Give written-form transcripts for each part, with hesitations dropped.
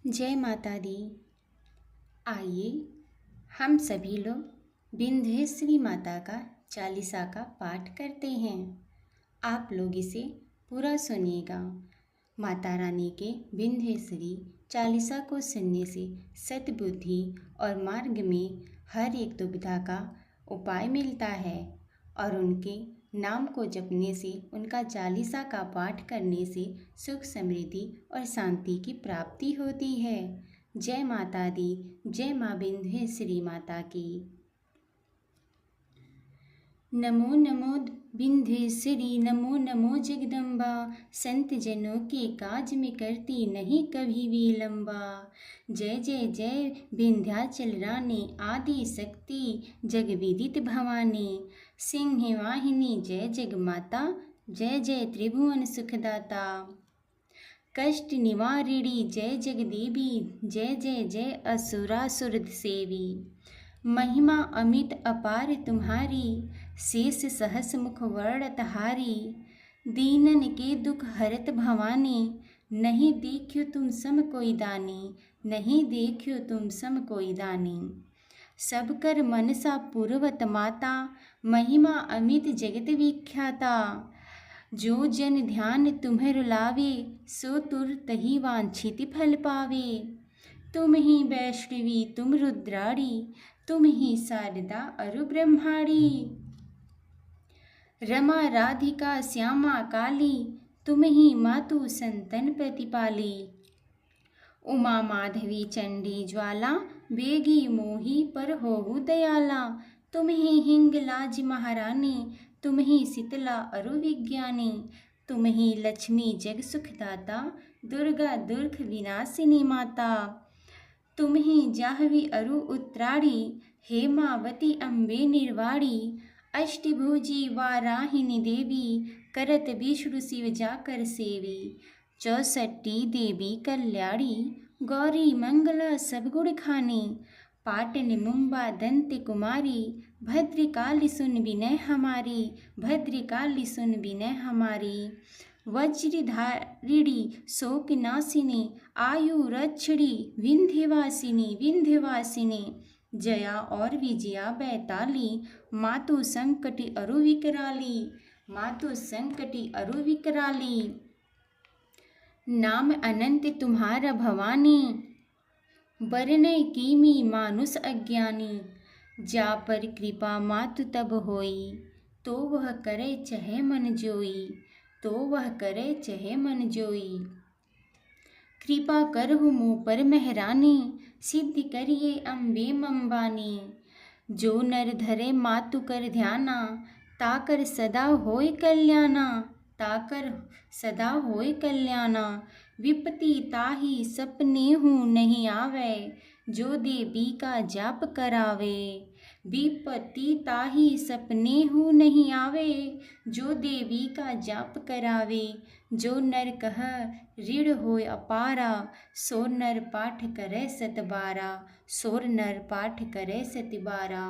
जय माता दी। आइए हम सभी लोग विंध्येश्वरी माता का चालीसा का पाठ करते हैं। आप लोग इसे पूरा सुनिएगा। माता रानी के विंध्येश्वरी चालीसा को सुनने से सद्बुद्धि और मार्ग में हर एक दुविधा का उपाय मिलता है और उनके नाम को जपने से, उनका चालीसा का पाठ करने से सुख समृद्धि और शांति की प्राप्ति होती है। जय माता दी। जय माँ विंध्येश्वरी माता की। नमो नमो विंध्येश्वरी, नमो नमो जगदम्बा। संत जनों के काज में करती नहीं कभी विलंबा। जय जय जय विंध्याचल रानी, आदि शक्ति जग विदित भवानी। सिंह वाहिनी जय जग माता, जय जय त्रिभुवन सुखदाता। कष्ट निवारिणी जय जगदेवी, जय जय जय असुरासुर सेवी। महिमा अमित अपार तुम्हारी, शेष सहस मुख वर्णतहारी। दीनन के दुख हरत भवानी, नहीं देखियो तुम सम कोई दानी, नहीं देखियो तुम सम कोई दानी। सब कर मनसा पूर्वत माता, महिमा अमित जगत विख्याता। जो जन ध्यान तुम्हें लावे, सो तुरत ही वांछित फल पावे। तुम ही वैष्णवी तुम रुद्राणी, तुम ही शारदा अरु ब्रह्माणी। रमा राधिका श्यामा काली, तुम ही मातु संतन प्रतिपाली। उमा माधवी चंडी ज्वाला, बेगी मोही पर होहु दयाला। तुम ही हिंगलाज महारानी, तुम ही शीतला अरु विज्ञानी। तुम ही लक्ष्मी जग सुखदाता, दुर्गा दुर्ग विनाशिनी माता। तुम ही जाह्नवी अरु उत्तराड़ी, हेमावती अम्बे निर्वाणी। अष्टभुजी वाराहिनी देवी, करत विष्णु शिव जाकर सेवी। चौसठी देवी कल्याणी, गौरी मंगला सब गुण खानी। पाटन मुंबा दंत कुमारी, भद्रकाली सुन विनय हमारी, भद्रकाली सुन विनय हमारी। वज्रधारिणी शोक नाशिनी, आयु रक्षणी विंध्यवासिनी विंध्यवासिनी। जया और विजया बैताली, मातु संकटि अरु विकराली, मातु संकटि अरु विकराली। नाम अनंत तुम्हारा भवानी, बरनय कीमी मानुष अज्ञानी। जा पर कृपा मातु तब होई, तो वह करे चहे मन जोई, तो वह करे चहे मन जोई। कृपा करहु मुँह पर मेहरानी, सिद्धि करिए अम्बे मंबानी। जो नर धरे मातु कर ध्याना, ताकर सदा होय कल्याणा, ताकर सदा होय कल्याणा। विपत्ति ताहि सपने हूँ नहीं आवे, जो देवी का जाप करावे। विपत्ति ताहि सपने हूँ नहीं आवे, जो देवी का जाप करावे। जो नर कह ऋण होय अपारा, सो नर पाठ करे सत बारा, सो नर पाठ करे सत बारा।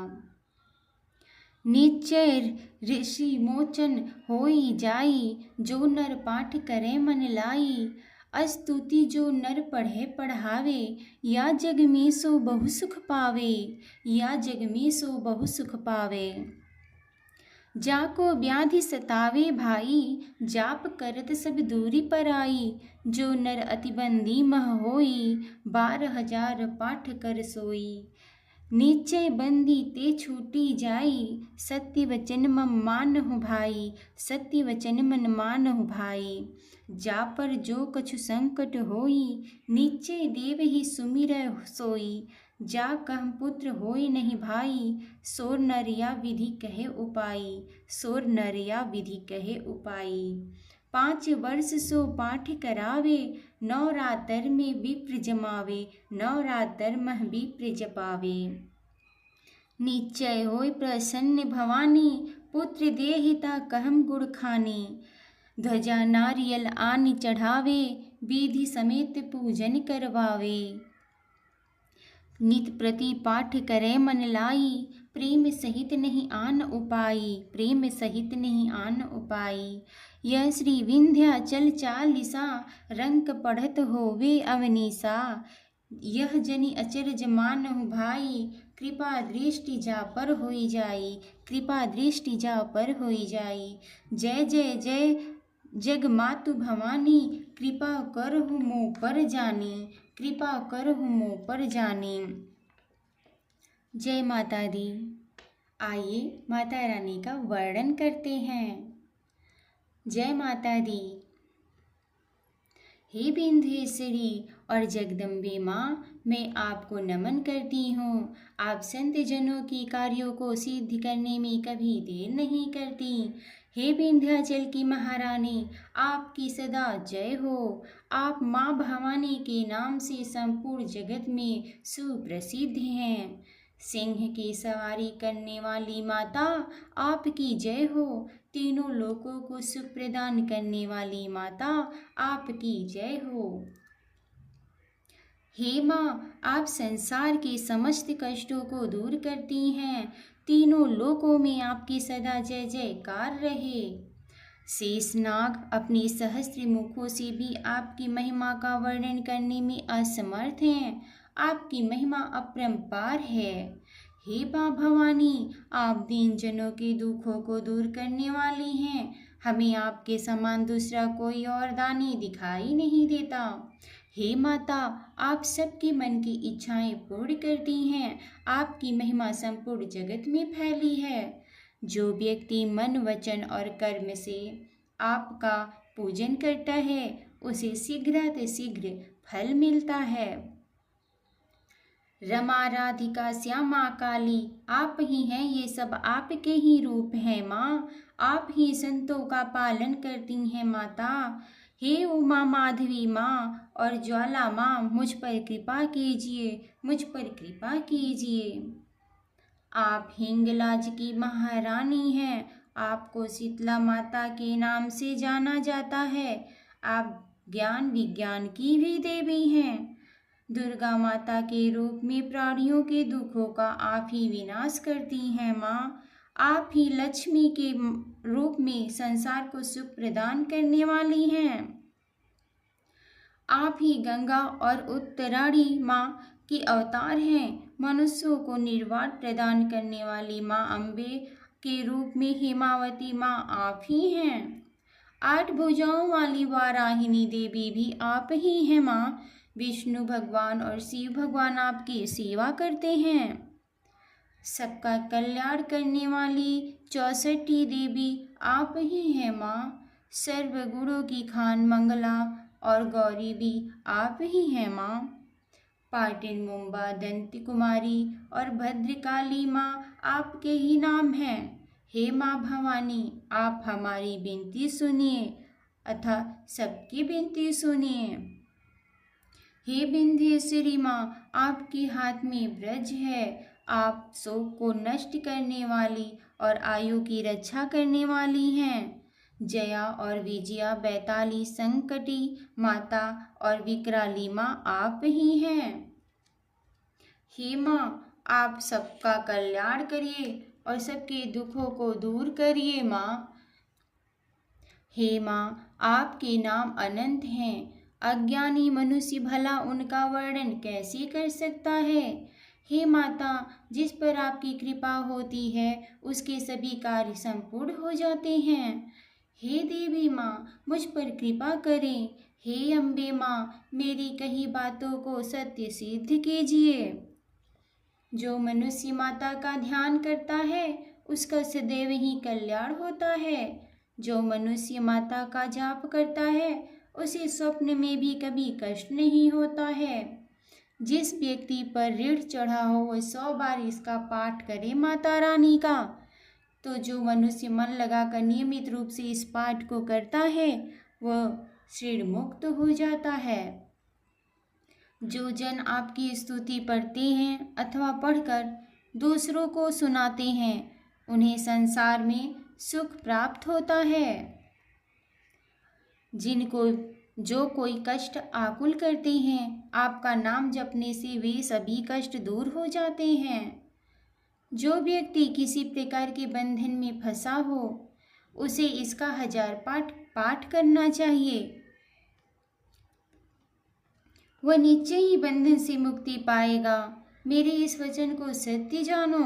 निश्चय ऋषि मोचन होई जाई, जो नर पाठ करे मन लाई। स्तुति जो नर पढ़े पढ़ावे, या जग में सो बहु सुख पावे, या जग में सो बहु सुख पावे। जाको व्याधि सतावे भाई, जाप करत सब दूरी पर आई। जो नर अतिबंदी मह होई, 12,000 पाठ कर सोई। निश्चय बंदी ते छूटी जाई, सत्य वचन मन मानहु भाई, सत्य वचन मन मानहु भाई। जा पर जो कछु संकट होई, निश्चय देव ही सुमिरै सोई। जा कहम पुत्र होई नहीं भाई, सोर नर या विधि कहे उपाई, सोर नर या विधि कहे उपाई। 5 वर्ष सो पाठ करावे, नवरात्र में विप्र जमावे, नवरात्र मह विप्र जपावे। निश्चय होय प्रसन्न भवानी, पुत्र देहिता कहम गुण खानी। ध्वजा नारियल आन चढ़ावे, विधि समेत पूजन करवावे। नित प्रति पाठ करे मन लाई, प्रेम सहित नहीं आन उपाई, प्रेम सहित नहीं आन उपाई। यह श्री विंध्याचल चालीसा, रंक पढ़त होवे अवनीसा। यह जनि अचरज मानहु भाई, कृपा दृष्टि जा पर होई जाई, कृपा दृष्टि जा पर होई जाई। जय जय जय जग मातु भवानी, कृपा करहु मों पर जानी, कृपा करहु मों पर जानी। जय माता दी। आइए माता रानी का वर्णन करते हैं। जय माता दी। हे विंध्येश्वरी और जगदम्बे माँ, मैं आपको नमन करती हूँ। आप संत जनों की कार्यों को सिद्ध करने में कभी देर नहीं करती। हे विंध्याचल की महारानी, आपकी सदा जय हो। आप माँ भवानी के नाम से संपूर्ण जगत में सुप्रसिद्ध हैं। सिंह की सवारी करने वाली माता, आपकी जय हो। तीनों लोकों को सुख प्रदान करने वाली माता, आपकी जय हो। हे माँ, आप संसार के समस्त कष्टों को दूर करती हैं। तीनों लोकों में आपकी सदा जय जयकार रहे। शेषनाग अपने सहस्त्र मुखों से भी आपकी महिमा का वर्णन करने में असमर्थ हैं। आपकी महिमा अपरंपार है। हे माँ भवानी, आप दीन जनों के दुखों को दूर करने वाली हैं। हमें आपके समान दूसरा कोई और दानी दिखाई नहीं देता। हे माता, आप सबके मन की इच्छाएं पूर्ण करती हैं। आपकी महिमा संपूर्ण जगत में फैली है। जो व्यक्ति मन वचन और कर्म से आपका पूजन करता है, उसे शीघ्रातिशीघ्र फल मिलता है। रमा राधिका श्यामा काली, आप ही हैं, ये सब आपके ही रूप हैं माँ। आप ही संतों का पालन करती हैं माता। हे उमा माधवी माँ और ज्वाला माँ, मुझ पर कृपा कीजिए, मुझ पर कृपा कीजिए। आप हिंगलाज की महारानी हैं। आपको शीतला माता के नाम से जाना जाता है। आप ज्ञान विज्ञान की भी देवी हैं। दुर्गा माता के रूप में प्राणियों के दुखों का आप ही विनाश करती हैं माँ। आप ही लक्ष्मी के रूप में संसार को सुख प्रदान करने वाली हैं। आप ही गंगा और उत्तरायणी माँ की अवतार हैं। मनुष्यों को निर्वाण प्रदान करने वाली माँ अम्बे के रूप में हेमावती माँ आप ही हैं। 8 भुजाओं वाली वाराहिनी देवी भी आप ही हैं माँ। विष्णु भगवान और शिव भगवान आपकी सेवा करते हैं। सबका कल्याण करने वाली 64 देवी आप ही हैं माँ। सर्वगुणों की खान मंगला और गौरी भी आप ही हैं माँ। पाटिल मुंबा दंत कुमारी और भद्रकाली माँ आपके ही नाम हैं। हे माँ भवानी, आप हमारी विनती सुनिए अथा सबकी विनती सुनिए। हे विंध्येश्वरी माँ, आपके हाथ में ब्रज है। आप शोक को नष्ट करने वाली और आयु की रक्षा करने वाली हैं। जया और विजया बैताली संकटी माता और विकराली माँ आप ही हैं। हे माँ, आप सबका कल्याण करिए और सबके दुखों को दूर करिए माँ। हे माँ, आपके नाम अनंत हैं। अज्ञानी मनुष्य भला उनका वर्णन कैसे कर सकता है। हे माता, जिस पर आपकी कृपा होती है उसके सभी कार्य संपूर्ण हो जाते हैं। हे देवी माँ, मुझ पर कृपा करें। हे अम्बे माँ, मेरी कही बातों को सत्य सिद्ध कीजिए। जो मनुष्य माता का ध्यान करता है उसका सदैव ही कल्याण होता है। जो मनुष्य माता का जाप करता है उसे स्वप्न में भी कभी कष्ट नहीं होता है। जिस व्यक्ति पर ऋण चढ़ा हो वह 100 बार इसका पाठ करे माता रानी का, तो जो मनुष्य मन लगाकर नियमित रूप से इस पाठ को करता है वह ऋण मुक्त हो जाता है। जो जन आपकी स्तुति पढ़ते हैं अथवा पढ़कर दूसरों को सुनाते हैं, उन्हें संसार में सुख प्राप्त होता है। जिनको जो कोई कष्ट आकुल करते हैं, आपका नाम जपने से वे सभी कष्ट दूर हो जाते हैं। जो व्यक्ति किसी प्रकार के बंधन में फंसा हो, उसे इसका 1000 पाठ करना चाहिए। वह निश्चय ही बंधन से मुक्ति पाएगा। मेरे इस वचन को सत्य जानो।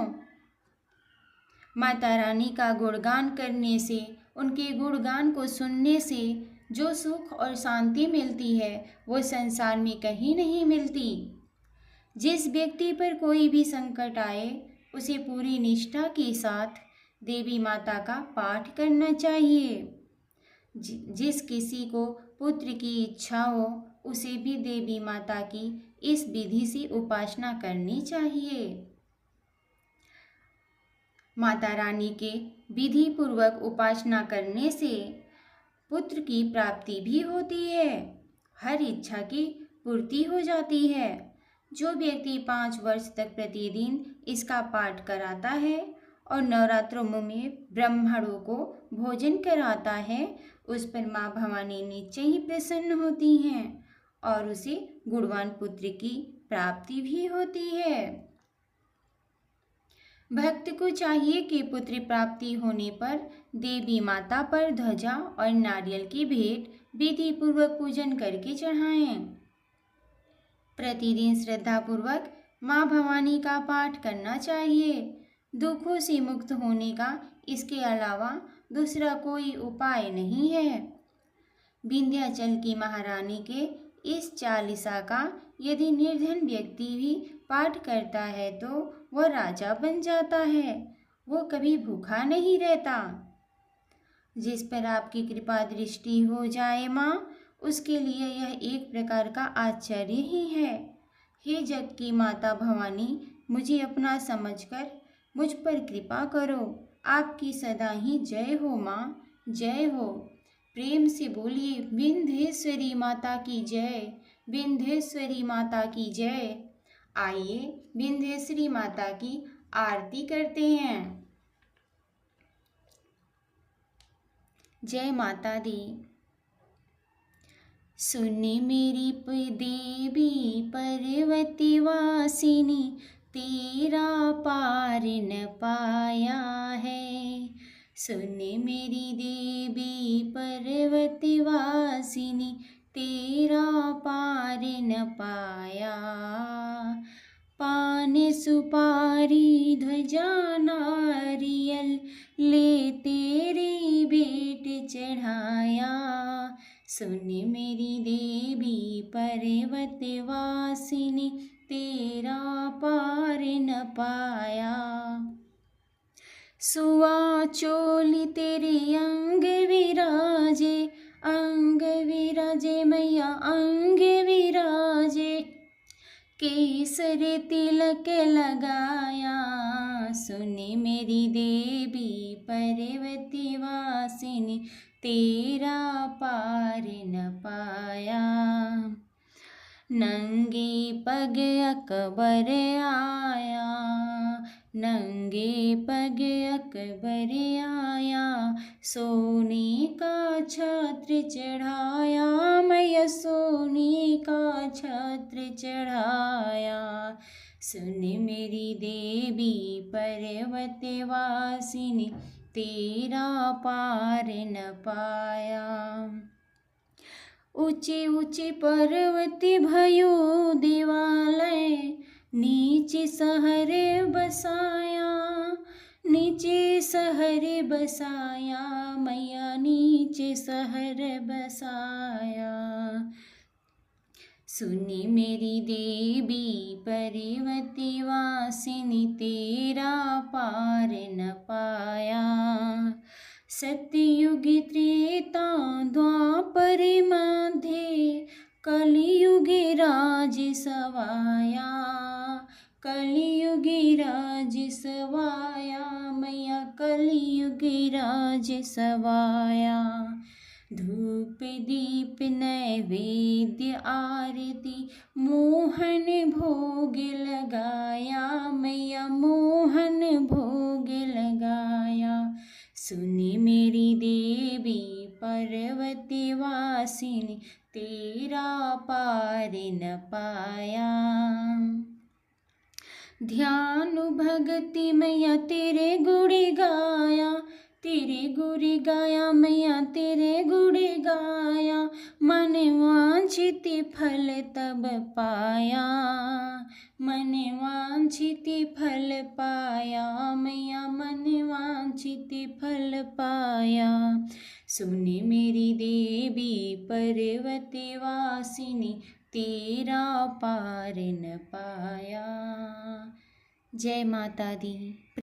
माता रानी का गुणगान करने से, उनके गुणगान को सुनने से जो सुख और शांति मिलती है वो संसार में कहीं नहीं मिलती। जिस व्यक्ति पर कोई भी संकट आए उसे पूरी निष्ठा के साथ देवी माता का पाठ करना चाहिए। जिस किसी को पुत्र की इच्छा हो उसे भी देवी माता की इस विधि से उपासना करनी चाहिए। माता रानी के विधि पूर्वक उपासना करने से पुत्र की प्राप्ति भी होती है, हर इच्छा की पूर्ति हो जाती है। जो व्यक्ति 5 वर्ष तक प्रतिदिन इसका पाठ कराता है और नवरात्रों में ब्राह्मणों को भोजन कराता है, उस पर माँ भवानी निश्चय ही प्रसन्न होती हैं और उसे गुणवान पुत्र की प्राप्ति भी होती है। भक्त को चाहिए कि पुत्र प्राप्ति होने पर देवी माता पर ध्वजा और नारियल की भेंट विधि पूर्वक पूजन करके चढ़ाएं। प्रतिदिन श्रद्धा पूर्वक माँ भवानी का पाठ करना चाहिए। दुखों से मुक्त होने का इसके अलावा दूसरा कोई उपाय नहीं है। विंध्याचल की महारानी के इस चालीसा का यदि निर्धन व्यक्ति भी पाठ करता है तो वह राजा बन जाता है, वो कभी भूखा नहीं रहता। जिस पर आपकी कृपा दृष्टि हो जाए माँ, उसके लिए यह एक प्रकार का आश्चर्य ही है। हे जग की माता भवानी, मुझे अपना समझकर मुझ पर कृपा करो। आपकी सदा ही जय हो माँ, जय हो। प्रेम से बोलिए विंध्येश्वरी माता की जय, विंध्येश्वरी माता की जय। आइए विंध्येश्वरी माता की आरती करते हैं। जय माता दी। सुन मेरी देवी पर्वती वासिनी, तेरा पार न पाया है। सुन मेरी देवी पर्वती वासिनी, तेरा पार न पाया। पान सुपारी ध्वजा नारियल ले तेरी भेंट चढ़ाया। सुन मेरी देवी पर्वत वासिनी, तेरा पार न पाया। सुआ चोली तेरे अंग विराजे मैया अंग विराजे। केसर तिलक लगाया। सुन मेरी देवी पर्वती वासिनी, तेरा पार न पाया। नंगे पग अकबर आया, नंगे पग अकबर आया। सोने का छत्र चढ़ाया मैया, सोने का छत्र चढ़ाया। सुन मेरी देवी पर्वत वासिनी, तेरा पार न पाया। ऊंचे ऊंचे पर्वत भयो देवालय, नीचे शहर बसाया, नीचे शहर बसाया मैया, नीचे शहर बसाया। सुनी मेरी देवी पर्वती वासिनी, तेरा पार न पाया। सतयुग त्रेता द्वापर मध्य, कलियुग राज सवाया, कलियुग राज सवाया मैया, कलियुग राज सवाया। धूप दीप नैवेद्य आरती, मोहन भोग लगाया मैया, मोहन भोग लगाया। सुनी मेरी देवी पर्वती वासिनी, तेरा पार न पाया। ध्यान भगति मैया तेरे गुण गाया, तेरे गुण गाया मैया तेरे गुण गाया, मन वांछित फल तब पाया। मन वांछित फल पाया मैया, मन वांछित फल पाया। सुन मेरी देवी पर्वत वासिनी, तेरा पार न पाया। जय माता दी।